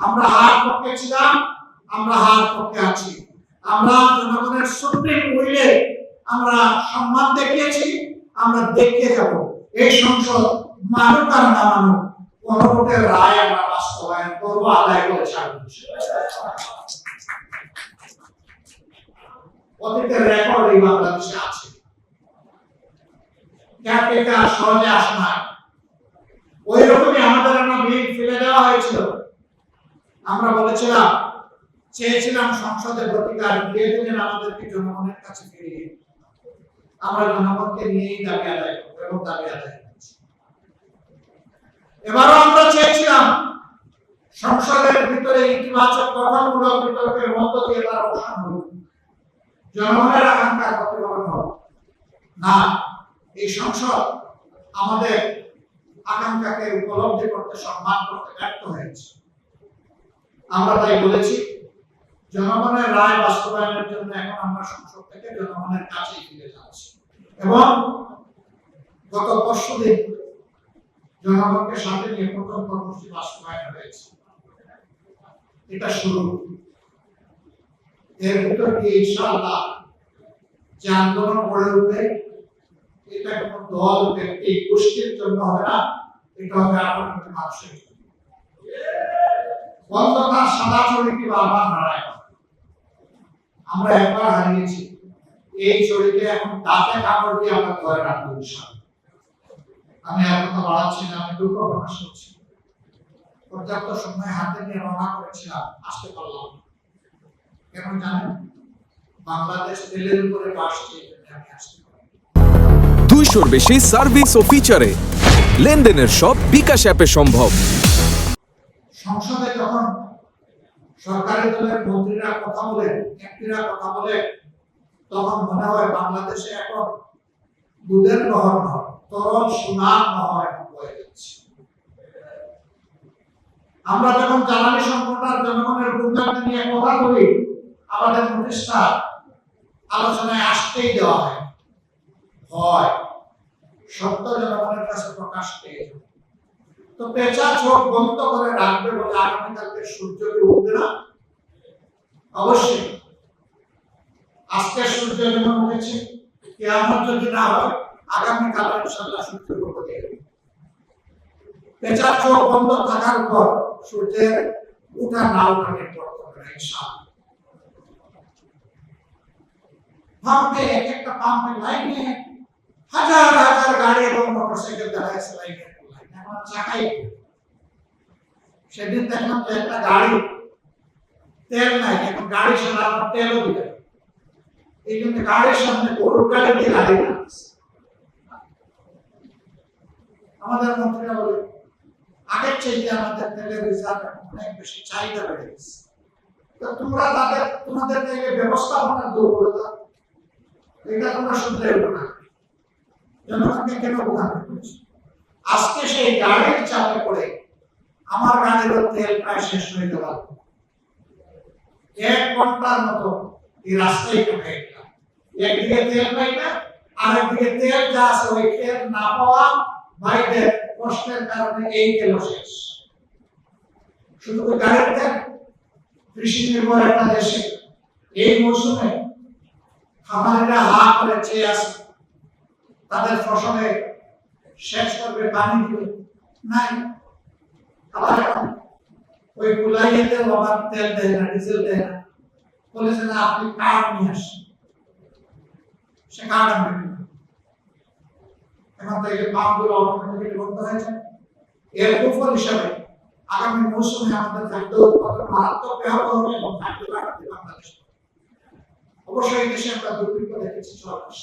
আমরা হার পক্ষে ছিলাম, আমরা হার পক্ষে আছি। আমরা জনগণের সুপ্রিম উইলে আমরা সম্মান দেখিয়েছি, আমরা দেখিয়ে যাব। এই সংসদ মানুক আর না মানুক, গণভোটের রায় আমরা বাস্তবায়ন করবো, আদায় করে ছাড়ব। অতীতের রেকর্ড এই বাংলাদেশে আছে। ক্যারটেকার সহজে আসে না। ওই রকমই আমাদের একটা বিল ফেলে দেওয়া হয়েছিল। আমরা বলেছিলাম, চেয়েছিলাম সংসদে প্রতিকার দিয়ে দিলেন আমাদেরকে জনগণের কাছে ফিরিয়ে। আমরা জনগণকে নিয়েই দাবি আদায় করবো এবং দাবি আদায় করছি। এবারও আমরা চেয়েছিলাম সংসদের ভিতরে ইতিবাচক গঠনমূলক বিতর্কের মধ্য দিয়ে তার অবসান হোক, জনগণের আকাঙ্ক্ষা প্রতিফলন হোক। না, এই সংসদ আমাদের আকাঙ্ক্ষাকে উপলব্ধি করতে, সম্মান করতে ব্যর্থ হয়েছে। আমরা তাই বলেছি, জনগণের রায় বাস্তবায়নের জন্য এখন আমরা সংসদ থেকে জনগণের কাছে ফিরে যাচ্ছি। এবং গত পরশুদিন জনগণকে সাথে নিয়ে প্রথম কর্মসূচি বাস্তবায়ন হয়েছে। এটা শুরু। এর ভিতর দিয়ে ইনশাআল্লাহ যে আন্দোলন গড়ে উঠবে, এটা কোন দল, ব্যক্তি, গোষ্ঠীর জন্য হবে না, এটা হবে আপনার মানুষের জন্য। অন্ধকার সাদা চরিত্র বারবার হারায়। আমরা একবার হারিয়েছি, এই চরিত্রে এখন দাঁতে কামড় দিয়ে আমরা ধরে রাখবো ইনশাআল্লাহ। আমি আর কথা বাড়াচ্ছি না, আমি দুঃখ প্রকাশ করছি। পর্যাপ্ত সময় হাতে নিয়ে রওনা করেছিলাম, আসতে পারলাম না। কেন জানেন? বাংলাদেশ তেলের উপরে বাসছে, আমি আসতে পারি। 200-র বেশি সার্ভিস ও ফিচারে লেনদেনের সব বিকাশ অ্যাপে সম্ভব। সংসদে যখন সরকারি দলের মন্ত্রীরা কথা বলে, এমপিরা কথা বলে, তখন মনে হয় বাংলাদেশে এখন দুধের নহর নয়, তরল সোনার নহর হয়ে যাচ্ছে। আমরা যখন জ্বালানি সংকট আর জনগণের গুণগান নিয়ে কথা বলি, আমাদের নোটিশটা আলোচনায় আসতেই দেওয়া হয়। সত্য জনগণের কাছে প্রকাশ পেয়ে যায়। তো পেঁচা চোখ বন্ধ করে রাখবে বলে আগামীকালকে সূর্য কি উঠবে না? অবশ্যই। আজকে সূর্য যেমন উঠেছে, কিয়ামত যদি না হয়, আগামীকাল ইনশাআল্লাহ সূর্য উঠবে। পেঁচা চোখ বন্ধ থাকার পর সূর্যের উঠা না ওঠা নির্ভর করবে ইনশাআল্লাহ। পাম্পে, এক একটা পাম্পে লাইনে হাজার হাজার গাড়ি এবং মোটরসাইকেল দেখা যাচ্ছে লাইনে। চাকাই সেদিন দেখলাম যে একটা গাড়ি তেল নাই, এখন গাড়ি সারানোর তেলও দিবে। এই জন্য গাড়ির সামনে গরুর গাড়ি দিয়ে গাড়ি নামছে। আমাদের মন্ত্রীরা বলে, আগের চাইতে আমাদের তেলের রিজার্ভ অনেক বেশি, চাহিদা বেড়ে গেছে। তো তোমরা তোমাদের থেকে ব্যবস্থাপনার দুর্বলতা, এটা তোমরা শুনতে এলো না। জনগণকে কেন বোঝানো হয়েছে? আজকে সেই গাড়ির চাপে পড়ে আমার গাড়ির তেল প্রায় শেষ হয়ে গেল। 1 ঘন্টার মতো এই রাস্তায় কাটে গেলাম। একদিকে তেল পাই না, আর একদিকে তেল যা আছে ওই তেল না পাওয়া ভাইদের কষ্টের কারণে এই তেল শেষ। শুধু গাড়ির তেল, কৃষি নির্ভর একটা দেশে এই মৌসুমে খামারিরা হা করে চেয়ে আছে, তাদের ফসলে শেষ করবে, পানি দিবে নাই। আবার ওই কুলাইয়েতে আবার তেল দেয় না, ডিজেল দেয় না, বলেছে না আপনি কার্ড নিয়ে আসেন। সে কার্ড আনবে। এখন তো এই পাম্পগুলো অটোমেটিক্যালি বন্ধ হয়েছে। এর কুফল হিসাবে আগামী মৌসুমে আমাদের খাদ্য উৎপাদন মারাত্মক ব্যাহত হবে এবং খাদ্য ঘাটতি বাংলাদেশে। অবশ্যই এই দেশে আমরা দুর্ভিক্ষ দেখেছি 6 মাস।